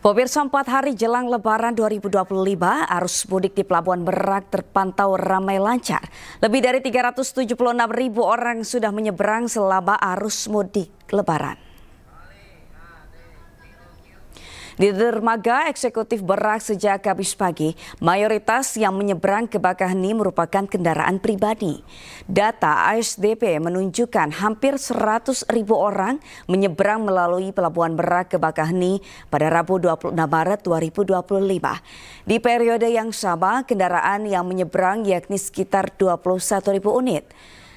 Pemirsa, 4 hari jelang Lebaran 2025, arus mudik di Pelabuhan Merak terpantau ramai lancar. Lebih dari 376.000 orang sudah menyeberang selama arus mudik Lebaran. Di dermaga eksekutif Merak sejak Kamis pagi, mayoritas yang menyeberang ke Bakaheni merupakan kendaraan pribadi. Data ASDP menunjukkan hampir 100.000 orang menyeberang melalui Pelabuhan Merak ke Bakaheni pada Rabu 26 Maret 2025. Di periode yang sama, kendaraan yang menyeberang yakni sekitar 21.000 unit.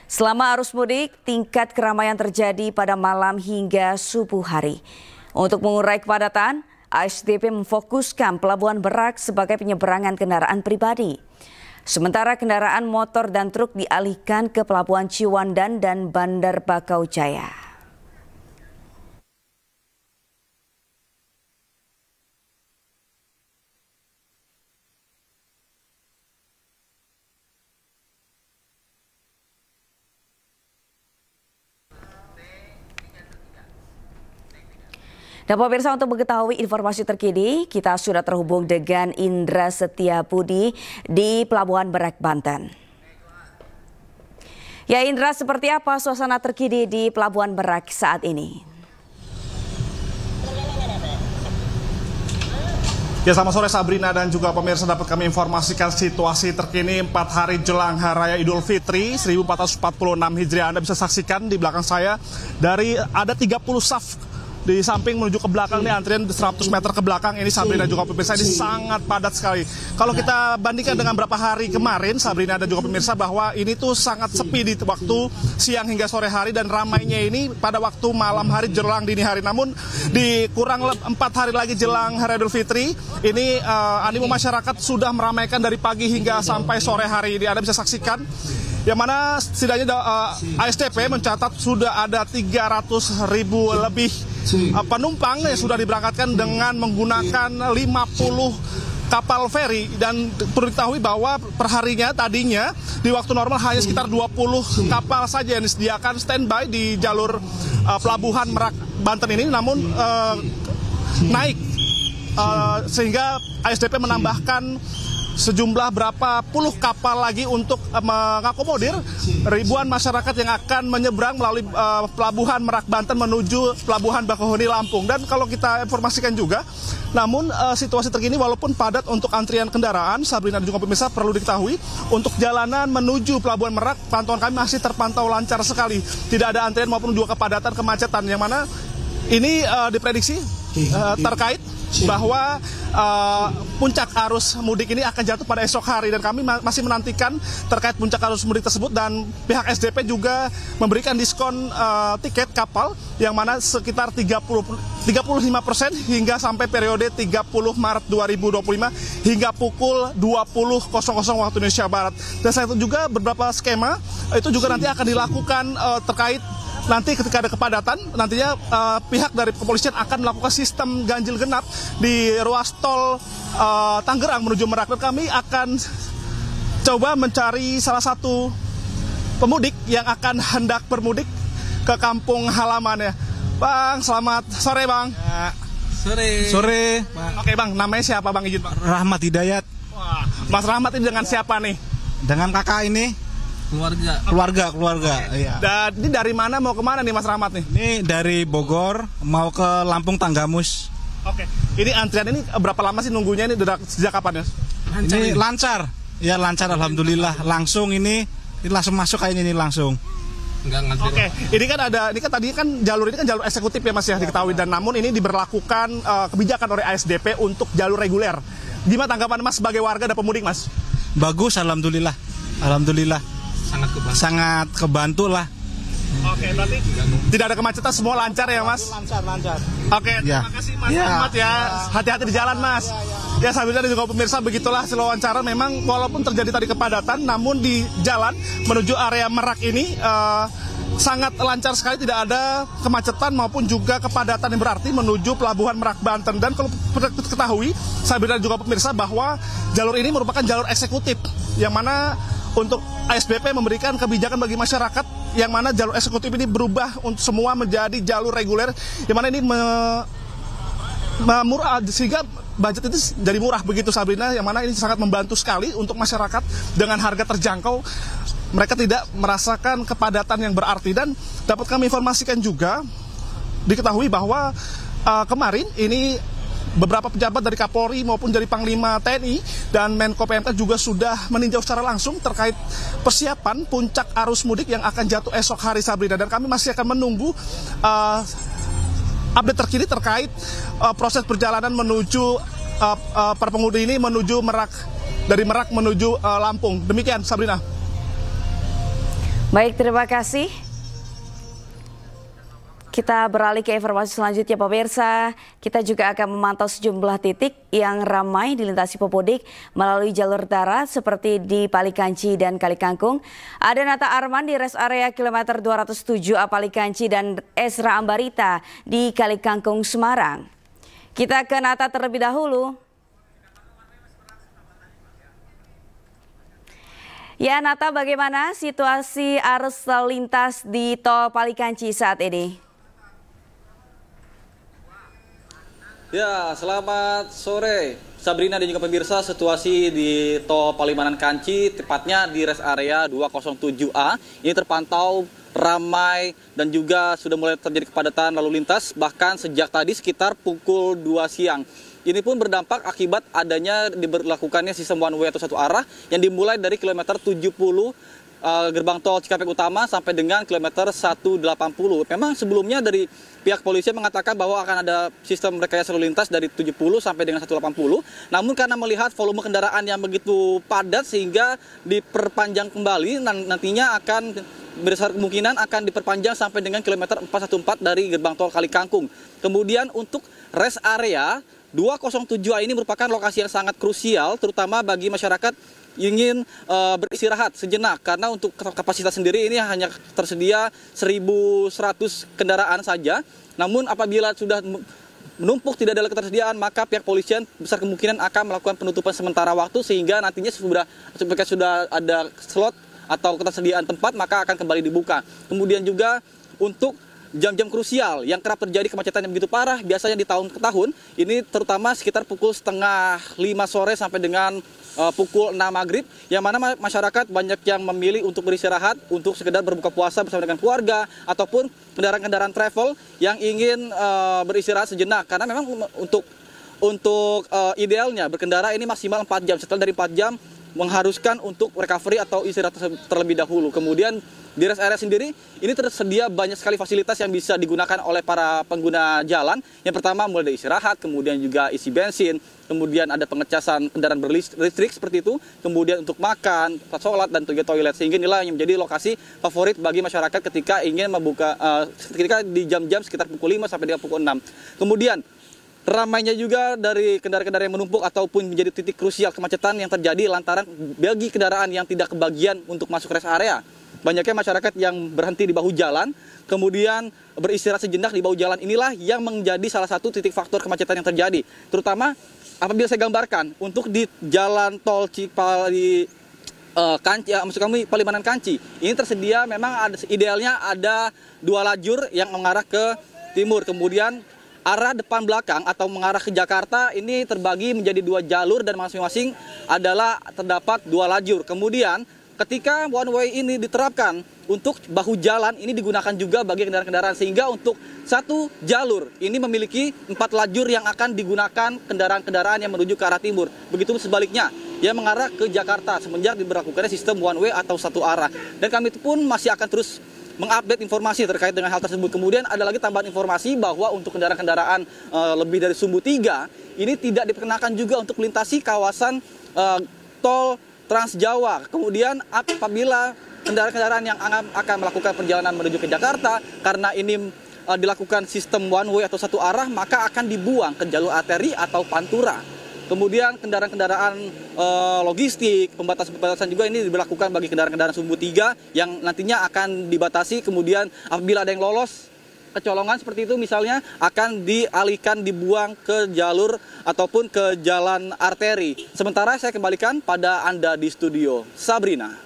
Selama arus mudik, tingkat keramaian terjadi pada malam hingga subuh hari. Untuk mengurai kepadatan, ASDP memfokuskan Pelabuhan Merak sebagai penyeberangan kendaraan pribadi. Sementara kendaraan motor dan truk dialihkan ke Pelabuhan Ciwandan dan Bandar Bakau Jaya. Dan pemirsa, untuk mengetahui informasi terkini, kita sudah terhubung dengan Indra Setiabudi di Pelabuhan Merak, Banten. Ya Indra, seperti apa suasana terkini di Pelabuhan Merak saat ini? Ya, selamat sore Sabrina dan juga pemirsa, dapat kami informasikan situasi terkini 4 hari jelang Hari Raya Idul Fitri 1446 Hijriah. Anda bisa saksikan di belakang saya ada 30 saf di samping menuju ke belakang nih, antrian 100 meter ke belakang ini Sabrina dan juga pemirsa, ini sangat padat sekali. Kalau kita bandingkan dengan berapa hari kemarin Sabrina dan juga pemirsa, bahwa ini tuh sangat sepi di waktu siang hingga sore hari, dan ramainya ini pada waktu malam hari jelang dini hari. Namun di kurang 4 hari lagi jelang Hari Idul Fitri ini animo masyarakat sudah meramaikan dari pagi hingga sampai sore hari ini. Anda bisa saksikan yang mana setidaknya ASDP mencatat sudah ada 300.000 lebih penumpang yang sudah diberangkatkan dengan menggunakan 50 kapal feri, dan perlu diketahui bahwa perharinya tadinya di waktu normal hanya sekitar 20 kapal saja yang disediakan standby di jalur Pelabuhan Merak Banten ini, namun naik sehingga ASDP menambahkan sejumlah berapa puluh kapal lagi untuk mengakomodir ribuan masyarakat yang akan menyeberang melalui Pelabuhan Merak Banten menuju Pelabuhan Bakaheni Lampung. Dan kalau kita informasikan juga, namun situasi terkini walaupun padat untuk antrian kendaraan, Sabrina dan juga pemirsa, perlu diketahui untuk jalanan menuju Pelabuhan Merak, pantauan kami masih terpantau lancar sekali. Tidak ada antrian maupun juga kepadatan, kemacetan, yang mana ini diprediksi terkait bahwa puncak arus mudik ini akan jatuh pada esok hari, dan kami masih menantikan terkait puncak arus mudik tersebut, dan pihak SDP juga memberikan diskon tiket kapal yang mana sekitar 35% hingga sampai periode 30 Maret 2025 hingga pukul 20.00 waktu Indonesia Barat. Dan selain itu juga beberapa skema itu juga nanti akan dilakukan terkait nanti ketika ada kepadatan, nantinya pihak dari kepolisian akan melakukan sistem ganjil genap di ruas tol Tangerang menuju Merak. Dan kami akan coba mencari salah satu pemudik yang akan hendak bermudik ke kampung halamannya. Bang, selamat sore Bang. Ya, sore. Oke Bang, namanya siapa Bang, izin Bang? Rahmat Hidayat. Wah, Mas Rahmat ini dengan siapa nih? Dengan kakak ini. Keluarga. Iya. Dan ini dari mana mau kemana nih Mas Rahmat nih? Ini dari Bogor mau ke Lampung Tanggamus. Oke. Ini antrian ini berapa lama sih nunggunya ini, sejak kapan ya? Ini lancar. Ya lancar, alhamdulillah. Langsung ini langsung masuk kayaknya ini langsung. Oke, ini kan tadi kan jalur ini kan jalur eksekutif ya Mas ya, diketahui, dan namun ini diberlakukan kebijakan oleh ASDP untuk jalur reguler. Gimana tanggapan Mas sebagai warga dan pemudik Mas? Bagus, alhamdulillah. Sangat kebantu lah. Oke, berarti tidak ada kemacetan, semua lancar ya Mas? Lancar. Oke, terima kasih Mas Ahmad ya. Hati-hati di jalan Mas. Ya Sabrina dan juga pemirsa, begitulah hasil wawancara. Memang walaupun terjadi tadi kepadatan, namun di jalan menuju area Merak ini sangat lancar sekali, tidak ada kemacetan maupun juga kepadatan yang berarti menuju Pelabuhan Merak Banten. Dan kalau ketahui Sabrina dan juga pemirsa, bahwa jalur ini merupakan jalur eksekutif, yang mana untuk ASDP memberikan kebijakan bagi masyarakat, yang mana jalur eksekutif ini berubah untuk semua menjadi jalur reguler, yang mana ini murah, sehingga budget itu jadi murah begitu Sabrina, yang mana ini sangat membantu sekali untuk masyarakat dengan harga terjangkau. Mereka tidak merasakan kepadatan yang berarti. Dan dapat kami informasikan juga, diketahui bahwa kemarin ini beberapa pejabat dari Kapolri maupun dari Panglima TNI dan Menko PMK juga sudah meninjau secara langsung terkait persiapan puncak arus mudik yang akan jatuh esok hari Sabrina. Dan kami masih akan menunggu update terkini terkait proses perjalanan menuju para pemudik ini menuju Merak, dari Merak menuju Lampung. Demikian Sabrina. Baik, terima kasih. Kita beralih ke informasi selanjutnya pemirsa. Kita juga akan memantau sejumlah titik yang ramai dilintasi pemudik melalui jalur darat seperti di Palikanci dan Kalikangkung. Ada Nata Arman di rest area kilometer 207 Palikanci dan Esra Ambarita di Kalikangkung, Semarang. Kita ke Nata terlebih dahulu. Ya Nata, bagaimana situasi arus lalu lintas di Tol Palikanci saat ini? Ya, selamat sore Sabrina dan juga pemirsa. Situasi di Tol Palimanan Kanci, tepatnya di rest area 207A, ini terpantau ramai dan juga sudah mulai terjadi kepadatan lalu lintas bahkan sejak tadi sekitar pukul 2 siang. Ini pun berdampak akibat adanya diberlakukannya sistem one way atau satu arah yang dimulai dari kilometer 70 gerbang tol Cikampek Utama sampai dengan kilometer 180. Memang sebelumnya dari pihak polisi mengatakan bahwa akan ada sistem rekayasa lalu lintas dari 70 sampai dengan 180. Namun karena melihat volume kendaraan yang begitu padat sehingga diperpanjang kembali, nantinya akan besar kemungkinan akan diperpanjang sampai dengan kilometer 414 dari gerbang tol Kalikangkung. Kemudian untuk rest area 207A ini merupakan lokasi yang sangat krusial terutama bagi masyarakat ingin beristirahat sejenak, karena untuk kapasitas sendiri ini hanya tersedia 1.100 kendaraan saja. Namun apabila sudah menumpuk tidak ada ketersediaan, maka pihak polisian besar kemungkinan akan melakukan penutupan sementara waktu sehingga nantinya sudah ada slot atau ketersediaan tempat maka akan kembali dibuka. Kemudian juga untuk jam-jam krusial yang kerap terjadi kemacetan yang begitu parah biasanya di tahun ke tahun ini, terutama sekitar pukul 4:30 sore sampai dengan pukul 6 maghrib, yang mana masyarakat banyak yang memilih untuk beristirahat, untuk sekedar berbuka puasa bersama dengan keluarga ataupun kendaraan-kendaraan travel yang ingin beristirahat sejenak, karena memang untuk idealnya berkendara ini maksimal 4 jam, setelah dari 4 jam mengharuskan untuk recovery atau istirahat terlebih dahulu. Kemudian di rest area sendiri ini tersedia banyak sekali fasilitas yang bisa digunakan oleh para pengguna jalan. Yang pertama mulai dari istirahat, kemudian juga isi bensin, kemudian ada pengecasan kendaraan berlistrik seperti itu, kemudian untuk makan, sholat dan juga toilet, sehingga inilah yang menjadi lokasi favorit bagi masyarakat ketika ingin membuka ketika di jam-jam sekitar pukul 5 sampai dengan pukul 6. Kemudian ramainya juga dari kendaraan-kendaraan yang menumpuk ataupun menjadi titik krusial kemacetan yang terjadi lantaran bagi kendaraan yang tidak kebagian untuk masuk rest area. Banyaknya masyarakat yang berhenti di bahu jalan, kemudian beristirahat sejenak di bahu jalan, inilah yang menjadi salah satu titik faktor kemacetan yang terjadi. Terutama apabila saya gambarkan untuk di jalan tol Cipali Kanci, maksud kami Palimanan Kanci, ini tersedia memang idealnya ada 2 lajur yang mengarah ke timur, kemudian arah depan belakang atau mengarah ke Jakarta ini terbagi menjadi 2 jalur dan masing-masing adalah terdapat 2 lajur. Kemudian ketika one way ini diterapkan untuk bahu jalan ini digunakan juga bagi kendaraan-kendaraan, sehingga untuk satu jalur ini memiliki 4 lajur yang akan digunakan kendaraan-kendaraan yang menuju ke arah timur. Begitu sebaliknya yang mengarah ke Jakarta semenjak diberlakukannya sistem one way atau satu arah. Dan kami pun masih akan terus mengupdate informasi terkait dengan hal tersebut. Kemudian ada lagi tambahan informasi bahwa untuk kendaraan-kendaraan lebih dari sumbu 3 ini tidak diperkenakan juga untuk melintasi kawasan tol Trans Jawa. Kemudian apabila kendaraan-kendaraan yang akan melakukan perjalanan menuju ke Jakarta karena ini dilakukan sistem one way atau satu arah, maka akan dibuang ke jalur arteri atau pantura. Kemudian kendaraan-kendaraan logistik, pembatasan-pembatasan juga ini diberlakukan bagi kendaraan-kendaraan sumbu 3 yang nantinya akan dibatasi. Kemudian apabila ada yang lolos kecolongan seperti itu misalnya akan dialihkan, dibuang ke jalur ataupun ke jalan arteri. Sementara saya kembalikan pada Anda di studio. Sabrina.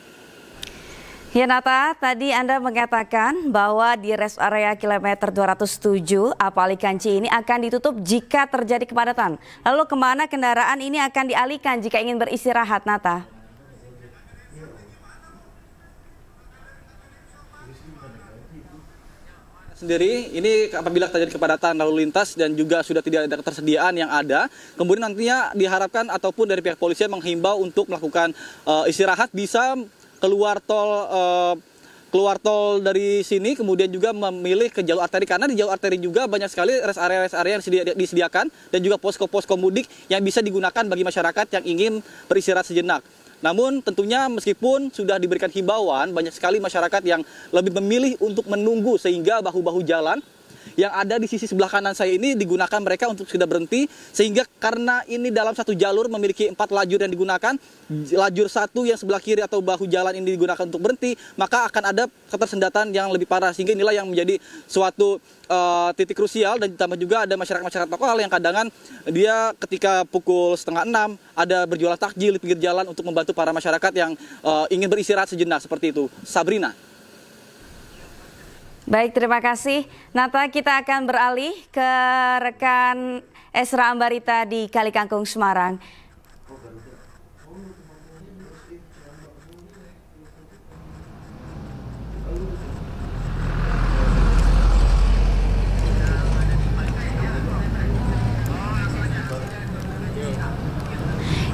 Ya Nata, tadi Anda mengatakan bahwa di rest area kilometer 207 Apali Kanci ini akan ditutup jika terjadi kepadatan. Lalu kemana kendaraan ini akan dialihkan jika ingin beristirahat, Nata? Sendiri ini apabila terjadi kepadatan lalu lintas dan juga sudah tidak ada ketersediaan yang ada, kemudian nantinya diharapkan ataupun dari pihak polisian menghimbau untuk melakukan istirahat, bisa keluar tol dari sini, kemudian juga memilih ke jalur arteri, karena di jalur arteri juga banyak sekali rest area yang disediakan dan juga posko-posko mudik yang bisa digunakan bagi masyarakat yang ingin beristirahat sejenak. Namun tentunya meskipun sudah diberikan himbauan, banyak sekali masyarakat yang lebih memilih untuk menunggu sehingga bahu-bahu jalan yang ada di sisi sebelah kanan saya ini digunakan mereka untuk sudah berhenti, sehingga karena ini dalam satu jalur memiliki 4 lajur yang digunakan, lajur satu yang sebelah kiri atau bahu jalan ini digunakan untuk berhenti, maka akan ada ketersendatan yang lebih parah, sehingga inilah yang menjadi suatu titik krusial. Dan ditambah juga ada masyarakat lokal yang kadangan dia ketika pukul 5:30 ada berjualan takjil di pinggir jalan untuk membantu para masyarakat yang ingin beristirahat sejenak seperti itu. Sabrina. Baik, terima kasih. Nata, kita akan beralih ke rekan Esra Ambarita di Kali Kangkung, Semarang.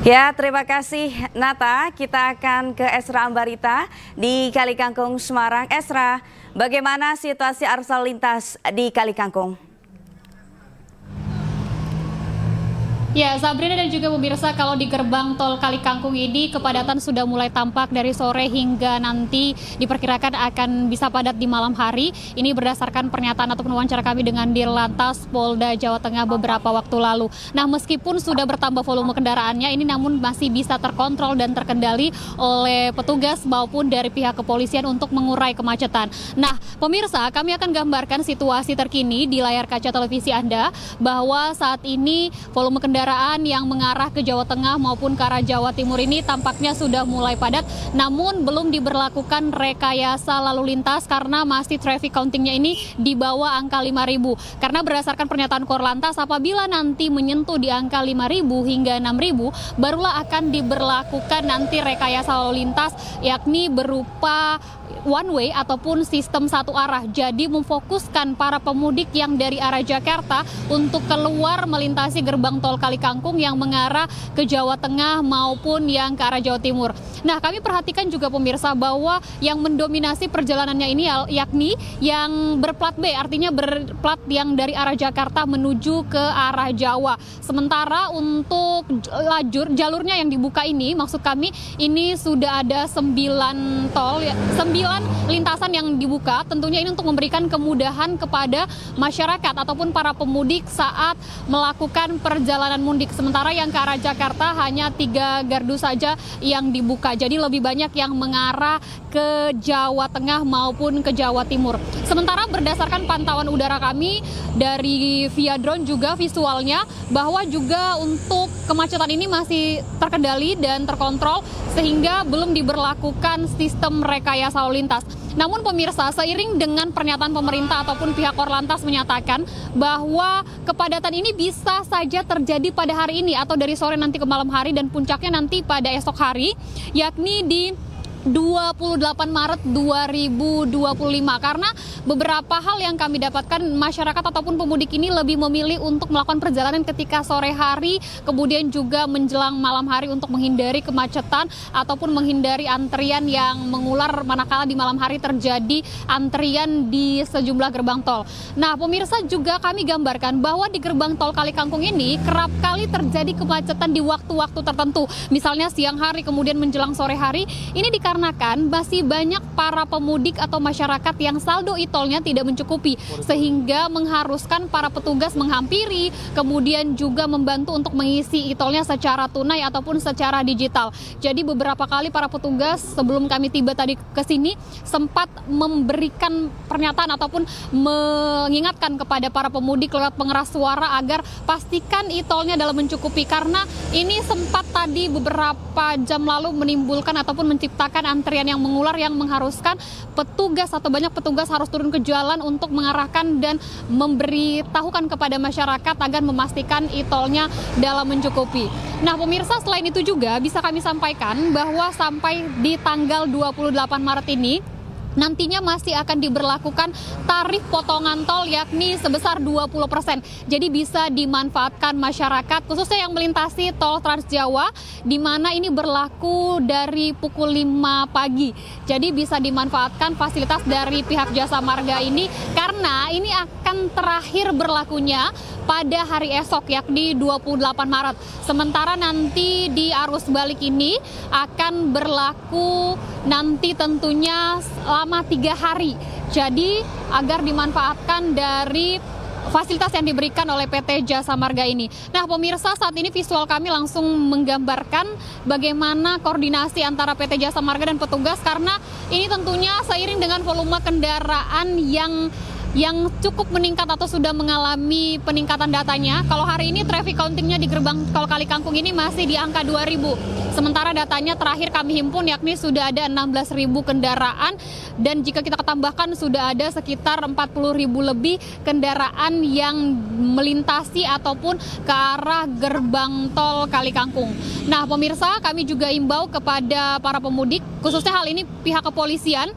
Ya, terima kasih Nata. Kita akan ke Esra Ambarita di Kali Kangkung, Semarang. Esra, bagaimana situasi arus lalu lintas di Kali Kangkung? Ya, Sabrina dan juga pemirsa, kalau di gerbang tol Kali Kangkung ini kepadatan sudah mulai tampak dari sore hingga nanti diperkirakan akan bisa padat di malam hari. Ini berdasarkan pernyataan ataupun wawancara kami dengan Dirlantas Polda Jawa Tengah beberapa waktu lalu. Nah, meskipun sudah bertambah volume kendaraannya, ini namun masih bisa terkontrol dan terkendali oleh petugas maupun dari pihak kepolisian untuk mengurai kemacetan. Nah, pemirsa, kami akan gambarkan situasi terkini di layar kaca televisi Anda bahwa saat ini volume kendaraan yang mengarah ke Jawa Tengah maupun ke arah Jawa Timur ini tampaknya sudah mulai padat, namun belum diberlakukan rekayasa lalu lintas karena masih traffic countingnya ini di bawah angka 5.000. Karena berdasarkan pernyataan Korlantas, apabila nanti menyentuh di angka 5.000 hingga 6.000, barulah akan diberlakukan nanti rekayasa lalu lintas, yakni berupa one way ataupun sistem satu arah. Jadi memfokuskan para pemudik yang dari arah Jakarta untuk keluar melintasi gerbang tol Kali Kangkung yang mengarah ke Jawa Tengah maupun yang ke arah Jawa Timur. Nah, kami perhatikan juga pemirsa bahwa yang mendominasi perjalanannya ini yakni yang berplat B, artinya berplat yang dari arah Jakarta menuju ke arah Jawa. Sementara untuk jalurnya yang dibuka ini, maksud kami ini sudah ada 9 lintasan yang dibuka, tentunya ini untuk memberikan kemudahan kepada masyarakat ataupun para pemudik saat melakukan perjalanan mudik. Sementara yang ke arah Jakarta hanya 3 gardu saja yang dibuka. Jadi lebih banyak yang mengarah ke Jawa Tengah maupun ke Jawa Timur. Sementara berdasarkan pantauan udara kami dari via drone juga visualnya bahwa juga untuk kemacetan ini masih terkendali dan terkontrol sehingga belum diberlakukan sistem rekayasa lalu lintas. Namun pemirsa, seiring dengan pernyataan pemerintah ataupun pihak Korlantas menyatakan bahwa kepadatan ini bisa saja terjadi pada hari ini atau dari sore nanti ke malam hari dan puncaknya nanti pada esok hari, yakni di 28 Maret 2025, karena beberapa hal yang kami dapatkan, masyarakat ataupun pemudik ini lebih memilih untuk melakukan perjalanan ketika sore hari, kemudian juga menjelang malam hari untuk menghindari kemacetan ataupun menghindari antrian yang mengular manakala di malam hari terjadi antrian di sejumlah gerbang tol. Nah, pemirsa, juga kami gambarkan bahwa di gerbang tol Kali Kangkung ini kerap kali terjadi kemacetan di waktu-waktu tertentu, misalnya siang hari kemudian menjelang sore hari. Ini dikarenakan masih banyak para pemudik atau masyarakat yang saldo e-tolnya tidak mencukupi, sehingga mengharuskan para petugas menghampiri, kemudian juga membantu untuk mengisi e-tolnya secara tunai ataupun secara digital. Jadi beberapa kali para petugas sebelum kami tiba tadi ke sini sempat memberikan pernyataan ataupun mengingatkan kepada para pemudik lewat pengeras suara agar pastikan e-tolnya dalam mencukupi, karena ini sempat tadi beberapa jam lalu menimbulkan ataupun menciptakan menyebabkan antrian yang mengular yang mengharuskan petugas atau banyak petugas harus turun ke jalan untuk mengarahkan dan memberitahukan kepada masyarakat agar memastikan e-tolnya dalam mencukupi. Nah pemirsa, selain itu juga bisa kami sampaikan bahwa sampai di tanggal 28 Maret ini nantinya masih akan diberlakukan tarif potongan tol yakni sebesar 20%. Jadi bisa dimanfaatkan masyarakat khususnya yang melintasi tol Trans Jawa di mana ini berlaku dari pukul 5 pagi. Jadi bisa dimanfaatkan fasilitas dari pihak Jasa Marga ini karena ini akan terakhir berlakunya pada hari esok yakni 28 Maret. Sementara nanti di arus balik ini akan berlaku nanti tentunya selama 3 hari. Jadi agar dimanfaatkan dari fasilitas yang diberikan oleh PT Jasa Marga ini. Nah pemirsa, saat ini visual kami langsung menggambarkan bagaimana koordinasi antara PT Jasa Marga dan petugas karena ini tentunya seiring dengan volume kendaraan yang cukup meningkat atau sudah mengalami peningkatan datanya. Kalau hari ini traffic countingnya di gerbang tol Kalikangkung ini masih di angka 2.000. Sementara datanya terakhir kami himpun yakni sudah ada 16.000 kendaraan dan jika kita tambahkan sudah ada sekitar 40.000 lebih kendaraan yang melintasi ataupun ke arah gerbang tol Kalikangkung. Nah pemirsa, kami juga imbau kepada para pemudik khususnya hal ini pihak kepolisian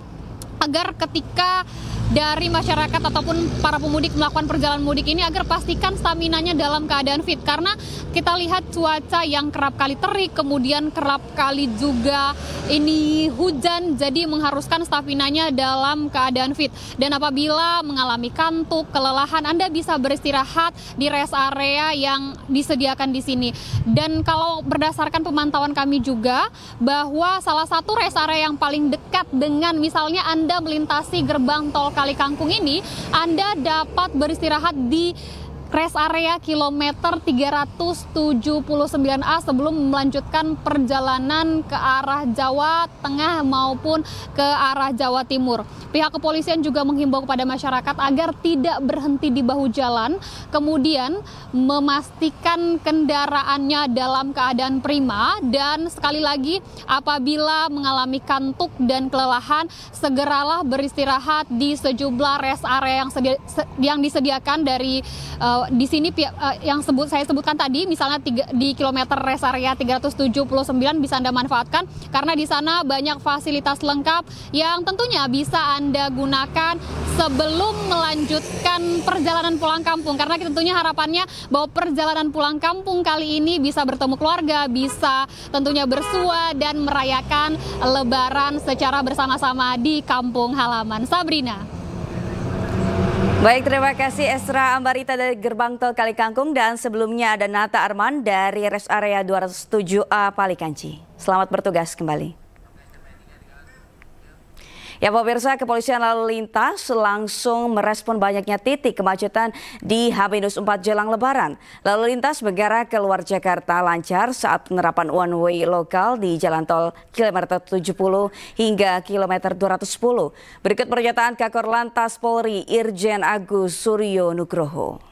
agar ketika dari masyarakat ataupun para pemudik melakukan perjalanan mudik ini agar pastikan staminanya dalam keadaan fit karena kita lihat cuaca yang kerap kali terik kemudian kerap kali juga ini hujan jadi mengharuskan staminanya dalam keadaan fit dan apabila mengalami kantuk, kelelahan Anda bisa beristirahat di rest area yang disediakan di sini. Dan kalau berdasarkan pemantauan kami juga bahwa salah satu rest area yang paling dekat dengan misalnya Anda melintasi gerbang tol Kalikangkung ini, Anda dapat beristirahat di rest area kilometer 379A sebelum melanjutkan perjalanan ke arah Jawa Tengah maupun ke arah Jawa Timur. Pihak kepolisian juga menghimbau kepada masyarakat agar tidak berhenti di bahu jalan, kemudian memastikan kendaraannya dalam keadaan prima dan sekali lagi apabila mengalami kantuk dan kelelahan, segeralah beristirahat di sejumlah rest area yang disediakan dari di sini yang saya sebutkan tadi misalnya di kilometer rest area 379 bisa Anda manfaatkan karena di sana banyak fasilitas lengkap yang tentunya bisa Anda gunakan sebelum melanjutkan perjalanan pulang kampung karena tentunya harapannya bahwa perjalanan pulang kampung kali ini bisa bertemu keluarga, bisa tentunya bersua dan merayakan Lebaran secara bersama-sama di kampung halaman. Sabrina. Baik, terima kasih Esra Ambarita dari Gerbang Tol Kalikangkung dan sebelumnya ada Nata Arman dari rest area 207A Palikanci. Selamat bertugas kembali. Ya pemirsa, kepolisian lalu lintas langsung merespon banyaknya titik kemacetan di H-4 jelang Lebaran. Lalu lintas bergerak keluar Jakarta lancar saat penerapan one way lokal di jalan tol kilometer 70 hingga kilometer 210. Berikut pernyataan Kakor Lantas Polri Irjen Agus Suryo Nugroho.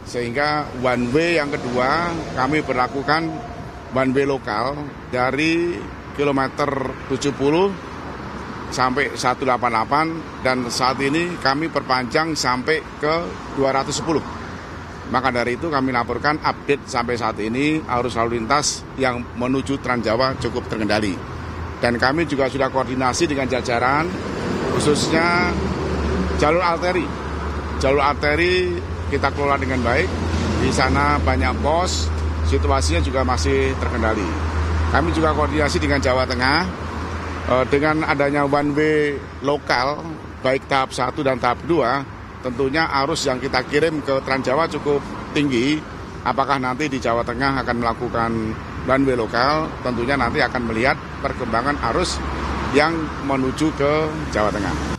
Sehingga one way yang kedua kami berlakukan one way lokal dari kilometer 70 sampai 188 dan saat ini kami perpanjang sampai ke 210. Maka dari itu kami laporkan update sampai saat ini arus lalu lintas yang menuju Trans Jawa cukup terkendali. Dan kami juga sudah koordinasi dengan jajaran khususnya jalur arteri. Jalur arteri kita kelola dengan baik. Di sana banyak pos, situasinya juga masih terkendali. Kami juga koordinasi dengan Jawa Tengah. Dengan adanya one way lokal, baik tahap 1 dan tahap 2, tentunya arus yang kita kirim ke Trans Jawa cukup tinggi. Apakah nanti di Jawa Tengah akan melakukan one way lokal, tentunya nanti akan melihat perkembangan arus yang menuju ke Jawa Tengah.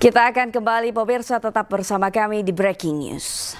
Kita akan kembali pemirsa, tetap bersama kami di Breaking News.